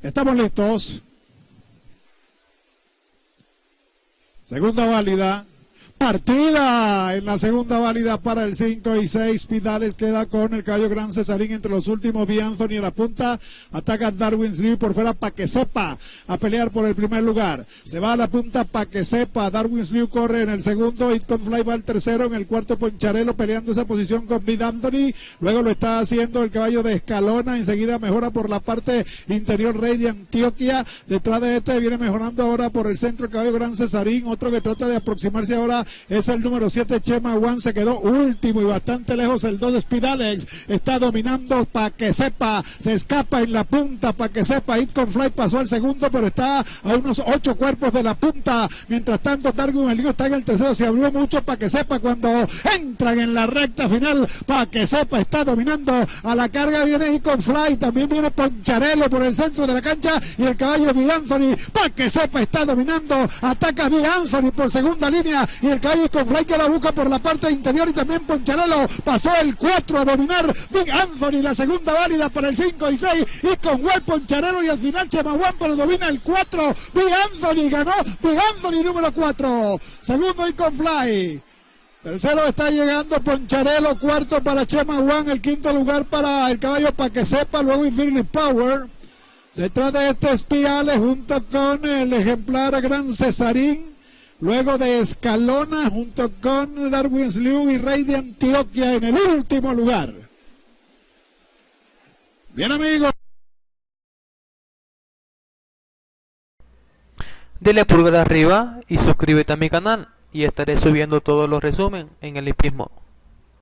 Estamos listos. Segunda válida. Partida en la segunda válida para el 5 y 6. Pidales queda con el caballo Gran Cesarín entre los últimos. B. Anthony en la punta. Ataca Darwin Liu por fuera para que sepa a pelear por el primer lugar. Se va a la punta para que sepa. Darwin Liu corre en el segundo. It Con Fly va al tercero. En el cuarto Poncharelo peleando esa posición con B. Anthony. Luego lo está haciendo el caballo de Escalona. Enseguida mejora por la parte interior Rey de Antioquia. Detrás de este viene mejorando ahora por el centro el caballo Gran Cesarín. Otro que trata de aproximarse ahora es el número 7, Chema One, se quedó último y bastante lejos. El 2 Spidalex está dominando para que sepa, se escapa en la punta para que sepa. It Con Fly pasó al segundo, pero está a unos 8 cuerpos de la punta. Mientras tanto, Darwin Liu está en el tercero, se abrió mucho para que sepa cuando entran en la recta final. Para que sepa, está dominando. A la carga viene It Con Fly, también viene Poncharelo por el centro de la cancha y el caballo B. Anthony, para que sepa, está dominando. Ataca B. Anthony por segunda línea y el caballo Con Fly que la busca por la parte interior y también Poncharelo pasó el 4 a dominar. Big Anthony la segunda válida para el 5 y 6 y con Well Poncharelo y al final Chema One pero domina el 4. Big Anthony ganó. Big Anthony número 4. Segundo It Con Fly. Tercero está llegando Poncharelo, cuarto para Chema One, el quinto lugar para el caballo para que sepa, luego Infinity Power. Detrás de este Spirale junto con el ejemplar Gran Cesarín. Luego de Escalona junto con Darwin Liu y Rey de Antioquia en el último lugar. Bien, amigos. Dele pulgar arriba y suscríbete a mi canal y estaré subiendo todos los resúmenes en el hipismo.